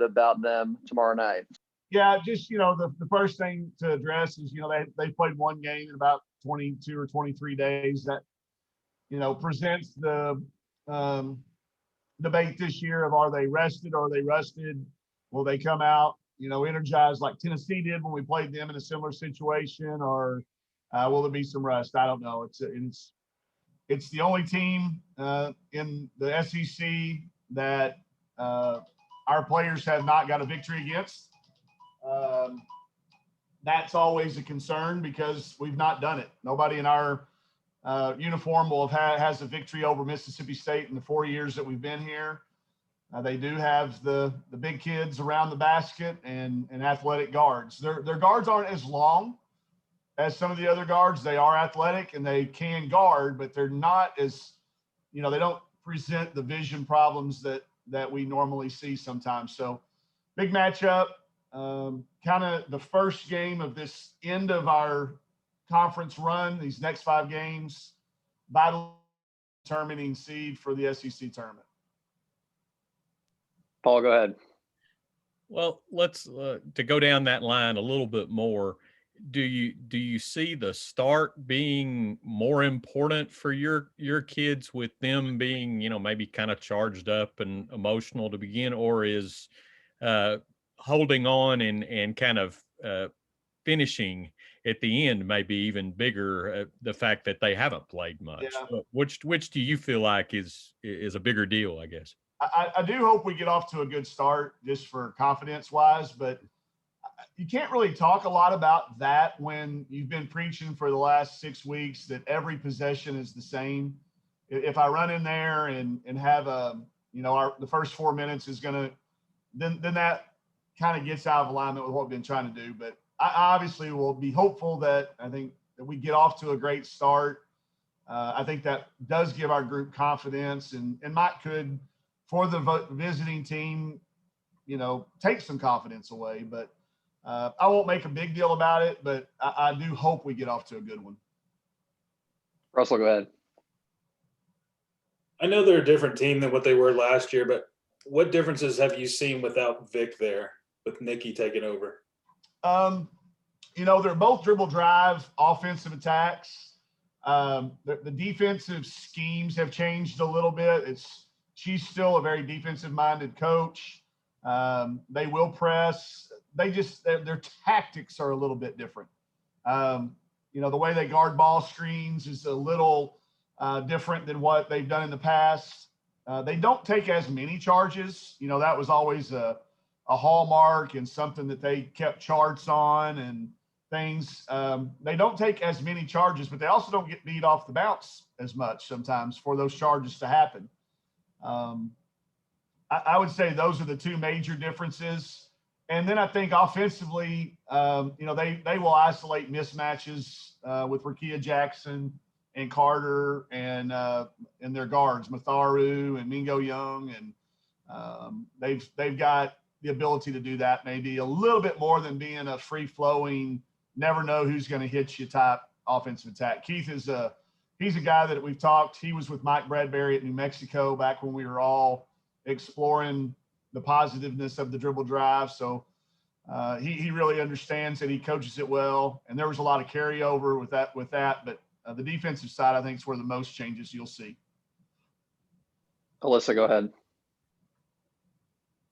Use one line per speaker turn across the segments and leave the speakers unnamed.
about them tomorrow night.
Yeah, just the first thing to address is they played one game in about 22 or 23 days. That presents the um, debate this year of, are they rested or are they rusted? Will they come out energized like Tennessee did when we played them in a similar situation, or will there be some rust? I don't know. It's the only team in the SEC that our players have not got a victory against. Um, that's always a concern because we've not done it. Nobody in our uniform has a victory over Mississippi State in the 4 years that we've been here. They do have the big kids around the basket and athletic guards. Their guards aren't as long as some of the other guards. They are athletic and they can guard, but they're not as, they don't present the vision problems that we normally see sometimes. So big matchup, kind of the first game of this end of our conference run, these next 5 games, vital determining seed for the SEC tournament.
Paul, go ahead.
Well, let's to go down that line a little bit more. Do you see the start being more important for your kids, with them being maybe kind of charged up and emotional to begin, or is holding on and kind of finishing at the end maybe even bigger, the fact that they haven't played much?
Yeah.
Which do you feel like is a bigger deal, I guess?
I do hope we get off to a good start just for confidence wise, but you can't really talk a lot about that when you've been preaching for the last 6 weeks that every possession is the same. If I run in there and have the first 4 minutes is going to, then that kind of gets out of alignment with what we've been trying to do. But I obviously will be hopeful that we get off to a great start. I think that does give our group confidence, and Mike could, for the visiting team, take some confidence away. But I won't make a big deal about it, but I do hope we get off to a good one.
Russell, go ahead.
I know they're a different team than what they were last year, but what differences have you seen without Vic there, with Nikki taking over?
They're both dribble drive offensive attacks. The defensive schemes have changed a little bit. She's still a very defensive minded coach. They will press. Their tactics are a little bit different. The way they guard ball screens is a little different than what they've done in the past. They don't take as many charges. That was always a hallmark and something that they kept charts on and things. They don't take as many charges, but they also don't get beat off the bounce as much sometimes for those charges to happen. I would say those are the two major differences. And then I think offensively, they will isolate mismatches with Rakia Jackson and Carter and their guards, Matharu and Mingo Young, and they've got the ability to do that maybe a little bit more than being a free-flowing, never know who's going to hit you type offensive attack. Keith he's a guy that we've talked. He was with Mike Bradbury at New Mexico back when we were all exploring the positiveness of the dribble drive. So he really understands it. He coaches it well, and there was a lot of carryover with that. But the defensive side, I think, is where the most changes you'll see.
Alyssa, go ahead.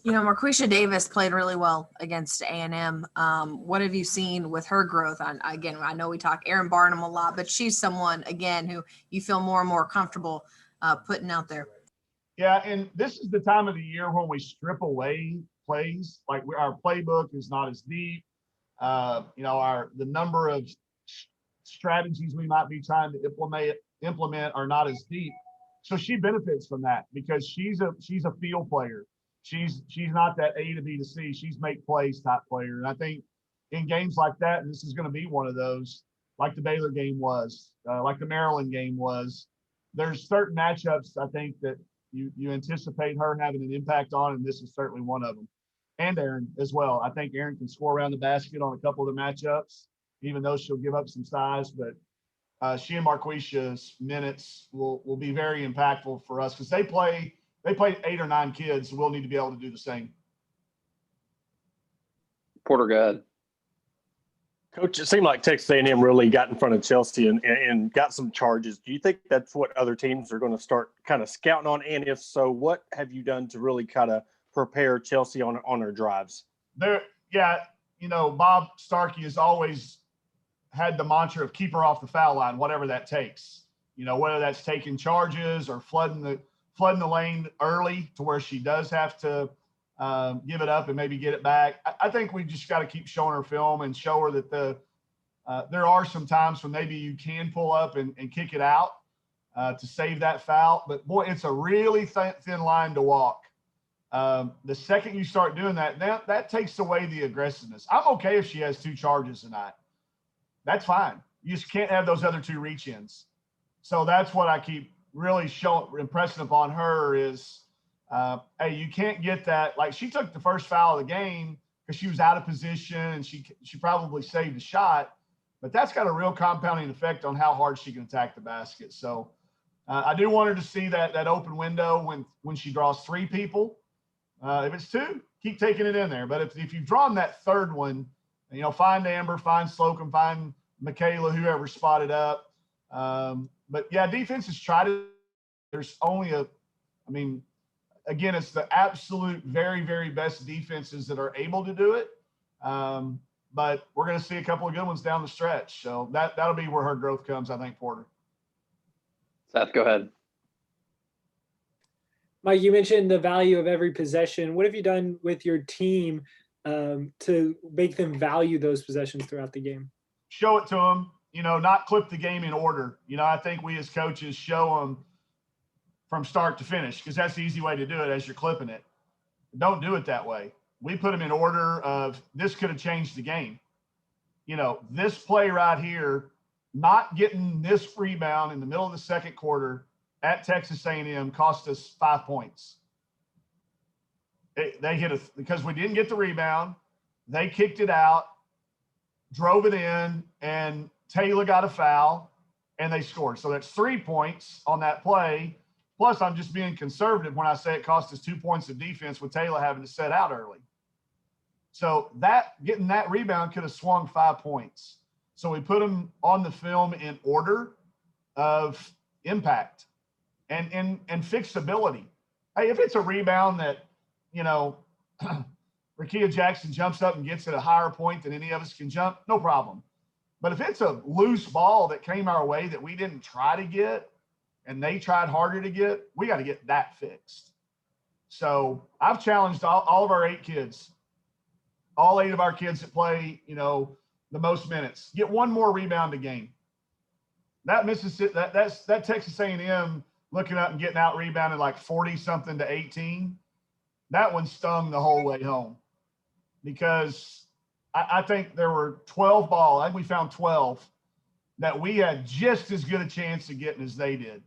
Marquisha Davis played really well against A&M. What have you seen with her growth? Again, I know we talk Erin Barnum a lot, but she's someone, again, who you feel more and more comfortable putting out there.
Yeah, and this is the time of the year when we strip away plays. Like our playbook is not as deep. The number of strategies we might be trying to implement are not as deep. So she benefits from that because she's a field player. She's not that A to B to C. She's make plays type player. And I think in games like that, and this is going to be one of those, like the Baylor game was, like the Maryland game was, there's certain matchups I think that you anticipate her having an impact on, and this is certainly one of them. And Erin as well. I think Erin can score around the basket on a couple of the matchups, even though she'll give up some size. But she and Marquisha's minutes will be very impactful for us because they play 8 or 9 kids, so we'll need to be able to do the same.
Porter, go ahead.
Coach, it seemed like Texas A&M really got in front of Chelsea and got some charges. Do you think that's what other teams are going to start kind of scouting on? And if so, what have you done to really kind of prepare Chelsea on her drives?
Bob Starkey has always had the mantra of keep her off the foul line, whatever that takes. Whether that's taking charges or flooding the lane early to where she does have to give it up and maybe get it back. I think we just got to keep showing her film and show her that there are some times when maybe you can pull up and kick it out to save that foul. But boy, it's a really thin line to walk. The second you start doing that takes away the aggressiveness. I'm okay if she has 2 charges tonight. That's fine. You just can't have those other 2 reach-ins. So that's what I keep really impressing upon her is, hey, you can't get that. Like, she took the first foul of the game because she was out of position and she probably saved a shot, but that's got a real compounding effect on how hard she can attack the basket. So I do want her to see that open window when she draws 3 people. If it's 2, keep taking it in there. But if you've drawn that third one, find Amber, find Slocum, find Michaela, whoever spotted up. But yeah, defenses try to. There's only again, it's the absolute very, very best defenses that are able to do it. But we're going to see a couple of good ones down the stretch. So that'll be where her growth comes, I think, Porter.
Seth, go ahead.
Mike, you mentioned the value of every possession. What have you done with your team to make them value those possessions throughout the game?
Show it to them, not clip the game in order. I think we as coaches show them from start to finish because that's the easy way to do it as you're clipping it. Don't do it that way. We put them in order of this could have changed the game. This play right here, not getting this rebound in the middle of the second quarter at Texas A&M cost us 5 points. They hit us because we didn't get the rebound. They kicked it out, drove it in, and Taylor got a foul, and they scored. So that's 3 points on that play. Plus, I'm just being conservative when I say it cost us 2 points of defense with Taylor having to set out early. So getting that rebound could have swung 5 points. So we put them on the film in order of impact and fixability. Hey, if it's a rebound that, Rakia Jackson jumps up and gets at a higher point than any of us can jump, no problem. But if it's a loose ball that came our way that we didn't try to get and they tried harder to get, we got to get that fixed. So I've challenged all of our 8 kids, all 8 of our kids that play, the most minutes, get 1 more rebound a game. That Mississippi, that Texas A&M looking up and getting out rebounded like 40 something to 18. That one stung the whole way home because I think there were 12 balls. I think we found 12 that we had just as good a chance of getting as they did.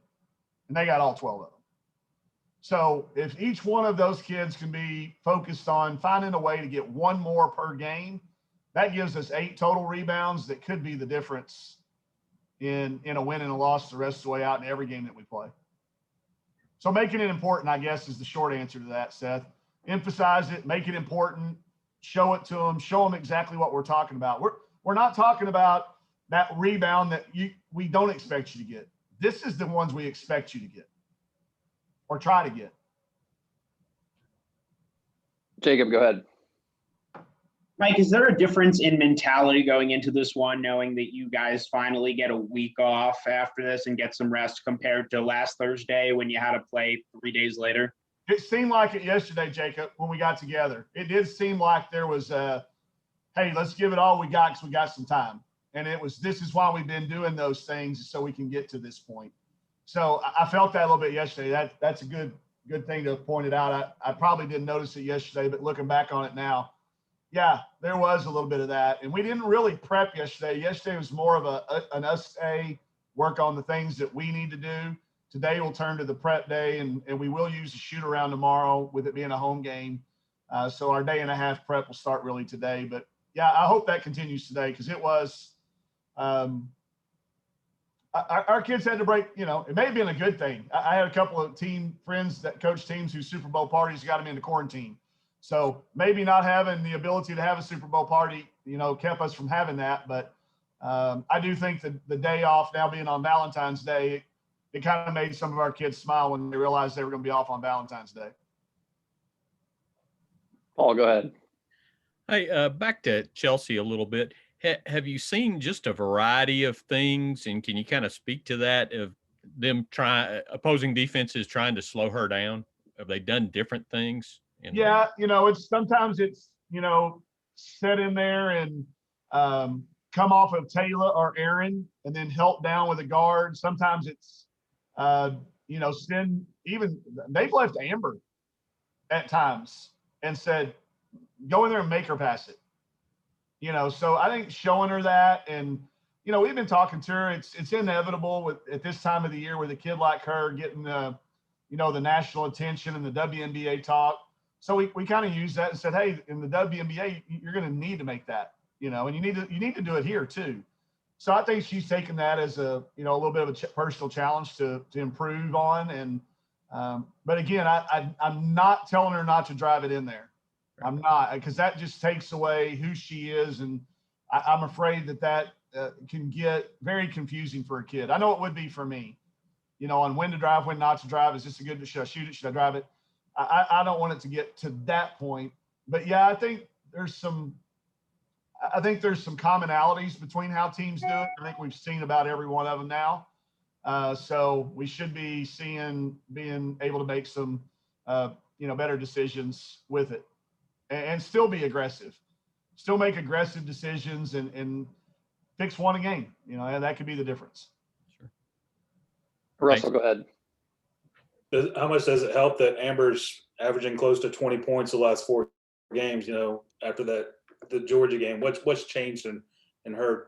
And they got all 12 of them. So if each one of those kids can be focused on finding a way to get 1 more per game, that gives us 8 total rebounds that could be the difference in a win and a loss the rest of the way out in every game that we play. So making it important, I guess, is the short answer to that, Seth. Emphasize it, make it important, show it to them, show them exactly what we're talking about. We're not talking about that rebound that we don't expect you to get. This is the ones we expect you to get or try to get.
Jacob, go ahead.
Mike, is there a difference in mentality going into this one, knowing that you guys finally get a week off after this and get some rest compared to last Thursday when you had to play 3 days later?
It seemed like it yesterday, Jacob, when we got together. It did seem like there was hey, let's give it all we got because we got some time. And this is why we've been doing those things so we can get to this point. So I felt that a little bit yesterday. That's a good thing to have pointed out. I probably didn't notice it yesterday, but looking back on it now, yeah, there was a little bit of that. And we didn't really prep yesterday. Yesterday was more of an us day, work on the things that we need to do. Today we'll turn to the prep day, and we will use a shoot around tomorrow with it being a home game. So our day and a half prep will start really today. But yeah, I hope that continues today because it was our kids had to break, it may have been a good thing. I had a couple of team friends that coach teams whose Super Bowl parties got them into quarantine. So maybe not having the ability to have a Super Bowl party, kept us from having that. But I do think that the day off now being on Valentine's Day, it kind of made some of our kids smile when they realized they were going to be off on Valentine's Day.
Paul, go ahead.
Hey, back to Chelsea a little bit. Have you seen just a variety of things, and can you kind of speak to that of them opposing defenses trying to slow her down? Have they done different things?
Yeah, sometimes it's sit in there and come off of Taylor or Aaron and then help down with a guard. Sometimes it's they've left Amber at times and said, go in there and make her pass it. So I think showing her that, and we've been talking to her. It's inevitable at this time of the year with a kid like her getting the national attention and the WNBA talk. So we kind of used that and said, hey, in the WNBA, you're going to need to make that, and you need to do it here too. So I think she's taken that as a little bit of a personal challenge to improve on. And but again, I'm not telling her not to drive it in there. I'm not, because that just takes away who she is. And I'm afraid that can get very confusing for a kid. I know it would be for me, on when to drive, when not to drive. Is this should I shoot it? Should I drive it? I don't want it to get to that point. But yeah, I think there's some commonalities between how teams do it. I think we've seen about every one of them now. So we should be being able to make some, better decisions with it. And still be aggressive, still make aggressive decisions and fix one a game. And that could be the difference.
Sure.
Russell, go ahead.
How much does it help that Amber's averaging close to 20 points the last 4 games, after the Georgia game? What's changed in her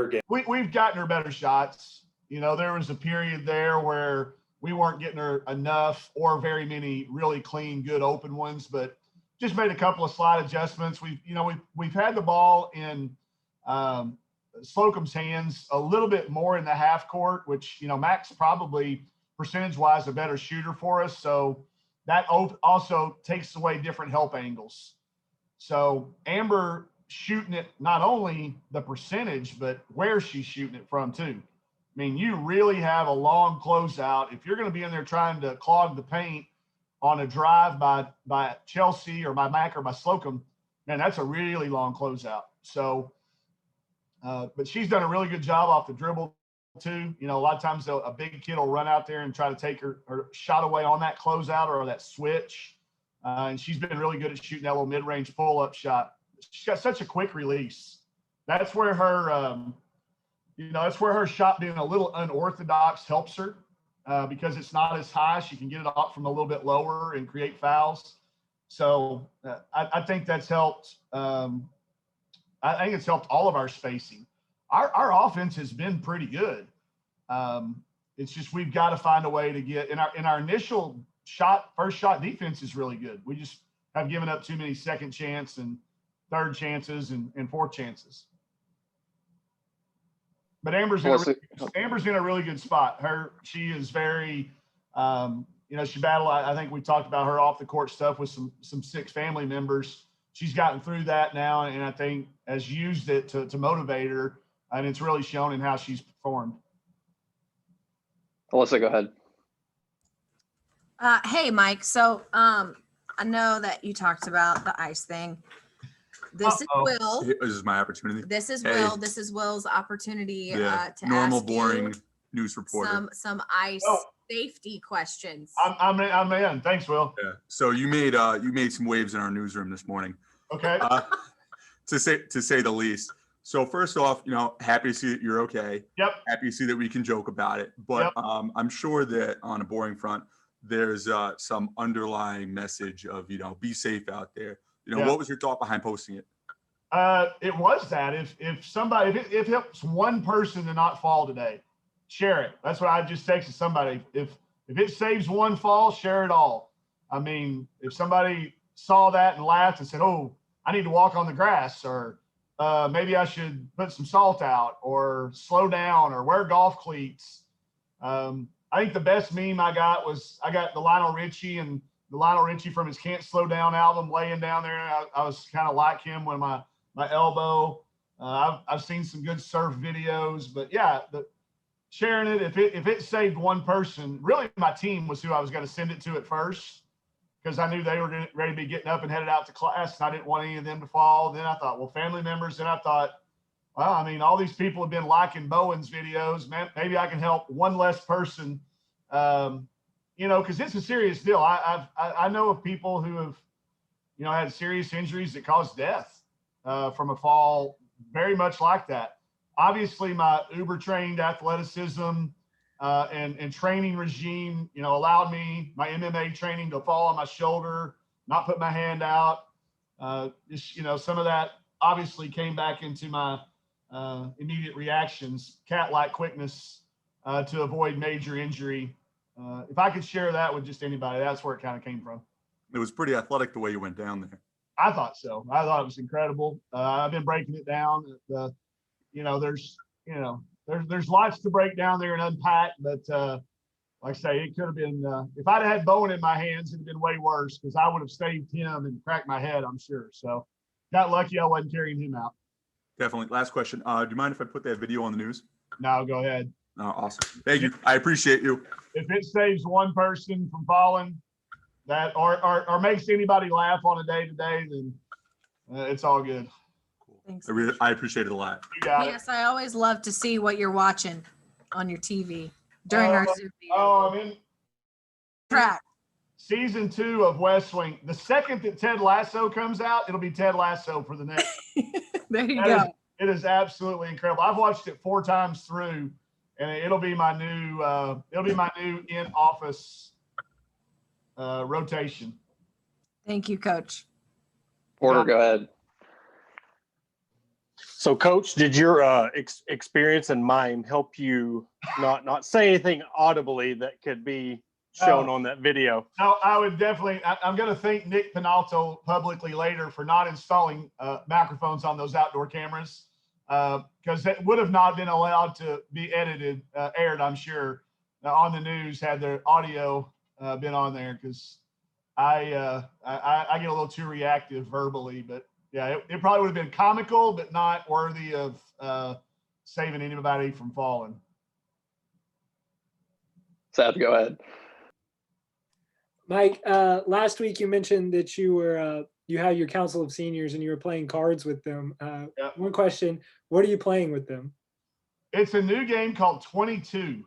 game?
We've gotten her better shots. There was a period there where we weren't getting her enough or very many really clean, good open ones, but just made a couple of slight adjustments. We've had the ball in Slocum's hands a little bit more in the half court, which, Mac's probably percentage-wise a better shooter for us. So that also takes away different help angles. So Amber shooting it, not only the percentage, but where she's shooting it from too. I mean, you really have a long closeout. If you're going to be in there trying to clog the paint on a drive by Chelsea or by Mac or by Slocum, man, that's a really long closeout. So, but she's done a really good job off the dribble too. A lot of times a big kid will run out there and try to take her shot away on that closeout or that switch. And she's been really good at shooting that little mid-range pull-up shot. She's got such a quick release. That's where her, shot being a little unorthodox helps her. Because it's not as high, she can get it off from a little bit lower and create fouls. So I think that's helped. I think it's helped all of our spacing. Our offense has been pretty good. It's just we've got to find a way to get in our initial first shot defense is really good. We just have given up too many second chance and third chances and fourth chances. But Amber's in a really good spot. She is very, she battled. I think we talked about her off the court stuff with some sick family members. She's gotten through that now, and I think has used it to motivate her, and it's really shown in how she's performed.
Alyssa, go ahead.
Hey, Mike. So I know that you talked about the ice thing. This is Will.
This is my opportunity.
This is
Hey.
Will. This is Will's opportunity
Yeah,
to
normal,
ask
boring
you
news reporter.
some ice safety questions.
I'm in. Thanks, Will.
Yeah. So you made some waves in our newsroom this morning,
Okay.
to say the least. So first off, happy to see that you're okay.
Yep.
Happy to see that we can joke about it. But
Yep.
I'm sure that on a boring front, there's some underlying message of be safe out there.
Yeah.
What was your thought behind posting it?
It was that if it helps one person to not fall today, share it. That's what I just texted somebody. If it saves one fall, share it all. I mean, if somebody saw that and laughed and said, "Oh, I need to walk on the grass," or maybe I should put some salt out, or slow down, or wear golf cleats. I think the best meme I got the Lionel Richie and Lionel Richie from his Can't Slow Down album, laying down there. I was kind of like him when my elbow. I've seen some good surf videos, but yeah, sharing it. If it saved one person, really my team was who I was going to send it to at first, because I knew they were ready to be getting up and headed out to class, and I didn't want any of them to fall. Then I thought, well, family members. Then I thought, well, I mean, all these people have been liking Bowen's videos. Man, maybe I can help one less person. Because it's a serious deal. I know of people who have, had serious injuries that cause death from a fall, very much like that. Obviously, my uber trained athleticism and training regime, allowed me, my MMA training, to fall on my shoulder, not put my hand out. Some of that obviously came back into my immediate reactions, cat-like quickness to avoid major injury. If I could share that with just anybody, that's where it kind of came from.
It was pretty athletic the way you went down there.
I thought so. I thought it was incredible. I've been breaking it down. There's lots to break down there and unpack, but like I say, it could have been, if I'd had Bowen in my hands, it'd have been way worse, because I would have saved him and cracked my head, I'm sure. So got lucky I wasn't carrying him out.
Definitely. Last question. Do you mind if I put that video on the news?
No, go ahead.
Awesome. Thank you. I appreciate you.
If it saves one person from falling, that or makes anybody laugh on a day-to-day, then it's all good.
Thanks.
I appreciate it a lot.
You got it.
Yes, I always love to see what you're watching on your TV during our Zoom meeting.
I'm in
Track.
season 2 of West Wing. The second that Ted Lasso comes out, it'll be Ted Lasso for the next.
There you
That
go.
It is absolutely incredible. I've watched it 4 times through, and it'll be my new in office rotation.
Thank you, Coach.
Porter, go ahead.
So, Coach, did your experience and mime help you not say anything audibly that could be shown on that video?
No, I would definitely. I'm going to thank Nick Penalto publicly later for not installing microphones on those outdoor cameras, because it would have not been allowed to be aired, I'm sure, on the news had their audio been on there, because I get a little too reactive verbally. But yeah, it probably would have been comical, but not worthy of saving anybody from falling.
Seth, go ahead.
Mike, last week you mentioned that you had your council of seniors and you were playing cards with them.
Yeah.
One question: what are you playing with them?
It's a new game called 22.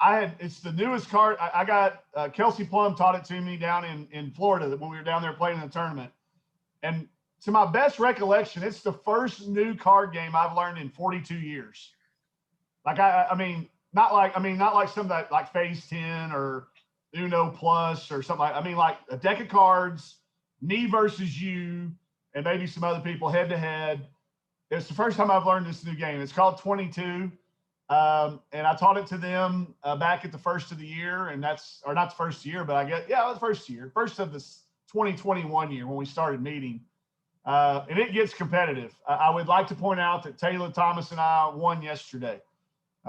It's the newest card. I got Kelsey Plum taught it to me down in Florida when we were down there playing in the tournament. And to my best recollection, it's the first new card game I've learned in 42 years. Like I mean, not like some of that like Phase 10 or Uno Plus or something like a deck of cards, me versus you, and maybe some other people head to head. It's the first time I've learned this new game. It's called 22. And I taught it to them back at the first of the year, and not the first year, but the first of this 2021 year when we started meeting. And it gets competitive. I would like to point out that Taylor Thomas and I won yesterday.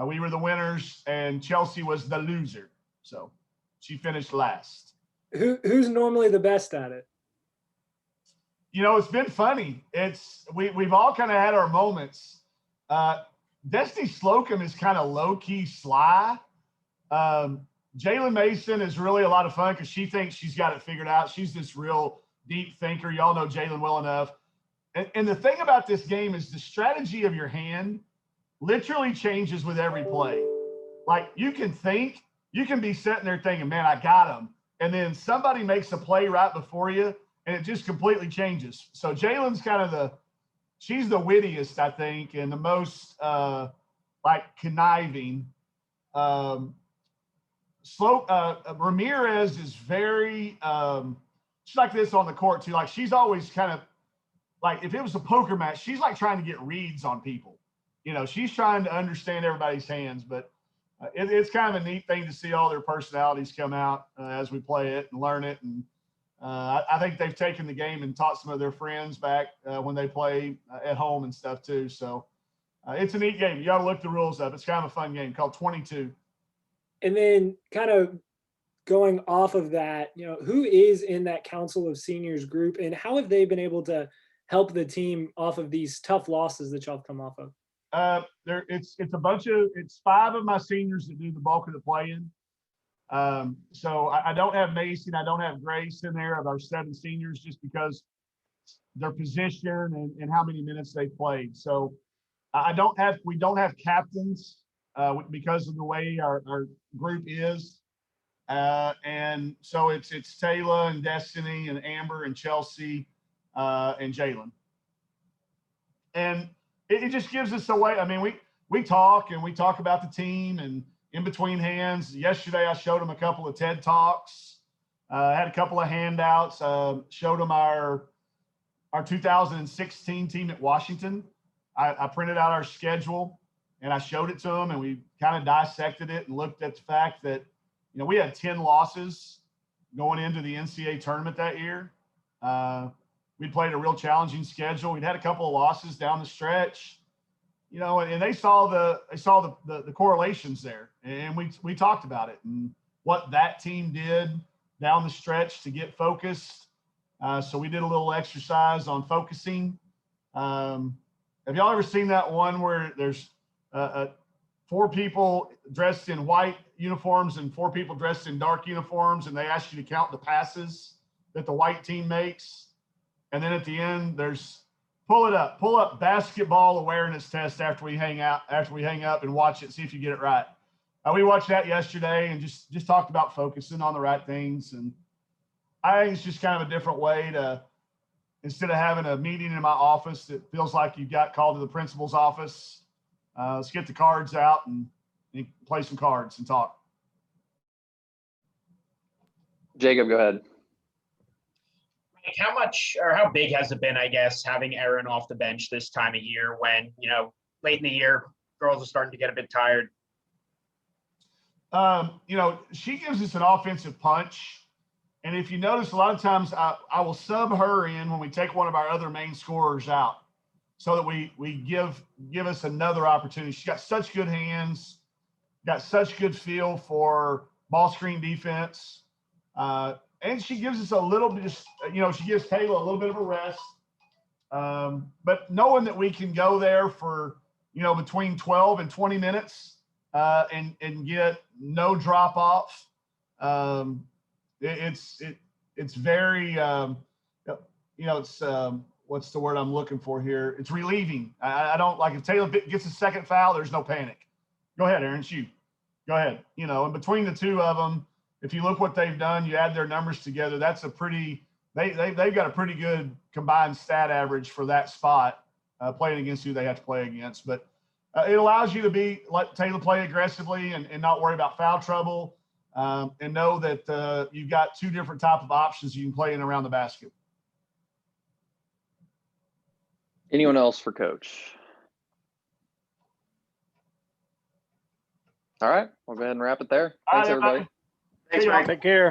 We were the winners, and Chelsea was the loser. So she finished last.
Who's normally the best at it?
It's been funny. We've all kind of had our moments. Destiny Slocum is kind of low-key sly. Jalen Mason is really a lot of fun because she thinks she's got it figured out. She's this real deep thinker. Y'all know Jalen well enough. And the thing about this game is the strategy of your hand literally changes with every play. Like you can be sitting there thinking, man, I got him. And then somebody makes a play right before you, and it just completely changes. So Jalen's she's the wittiest, I think, and the most conniving. Ramirez is very, she's like this on the court too. Like she's always kind of like, if it was a poker match, she's like trying to get reads on people. She's trying to understand everybody's hands, but it's kind of a neat thing to see all their personalities come out as we play it and learn it. And I think they've taken the game and taught some of their friends back when they play at home and stuff too. So it's a neat game. You got to look the rules up. It's kind of a fun game called 22.
And then kind of going off of that, who is in that Council of Seniors group, and how have they been able to help the team off of these tough losses that y'all have come off of?
It's 5 of my seniors that do the bulk of the playing. So I don't have Macy and I don't have Grace in there of our 7 seniors just because their position and how many minutes they played. So we don't have captains because of the way our group is. And so it's Taylor and Destiny and Amber and Chelsea and Jalen. And it just gives us a way. I mean, we talk about the team and in between hands. Yesterday, I showed them a couple of TED Talks, had a couple of handouts, showed them our 2016 team at Washington. I printed out our schedule and I showed it to them, and we kind of dissected it and looked at the fact that, we had 10 losses going into the NCAA tournament that year. We played a real challenging schedule. We'd had a couple of losses down the stretch, and they saw the correlations there, and we talked about it and what that team did down the stretch to get focused. So we did a little exercise on focusing. Have y'all ever seen that one where there's 4 people dressed in white uniforms and 4 people dressed in dark uniforms, and they ask you to count the passes that the white team makes? And then at the end, there's pull up basketball awareness test after we hang up and watch it, see if you get it right. We watched that yesterday and just talked about focusing on the right things. And I think it's just kind of a different way to, instead of having a meeting in my office that feels like you got called to the principal's office, let's get the cards out and play some cards and talk.
Jacob, go ahead.
How much or how big has it been, I guess, having Erin off the bench this time of year when, late in the year, girls are starting to get a bit tired?
She gives us an offensive punch. And if you notice, a lot of times I will sub her in when we take one of our other main scorers out so that we give us another opportunity. She's got such good hands, got such good feel for ball screen defense. And she gives us a little bit, she gives Taylor a little bit of a rest. But knowing that we can go there for, between 12 and 20 minutes and get no drop off, it's very, it's, what's the word I'm looking for here? It's relieving. I don't like, if Taylor gets a second foul, there's no panic. Go ahead, Erin, shoot. Go ahead. And between the 2 of them, if you look what they've done, you add their numbers together, that's they've got a pretty good combined stat average for that spot, playing against who they have to play against. But it allows you to let Taylor play aggressively and not worry about foul trouble, and know that you've got 2 different type of options you can play in around the basket.
Anyone else for Coach? All right, we'll go ahead and wrap it there. Thanks, everybody.
Thanks, Mike.
Take care.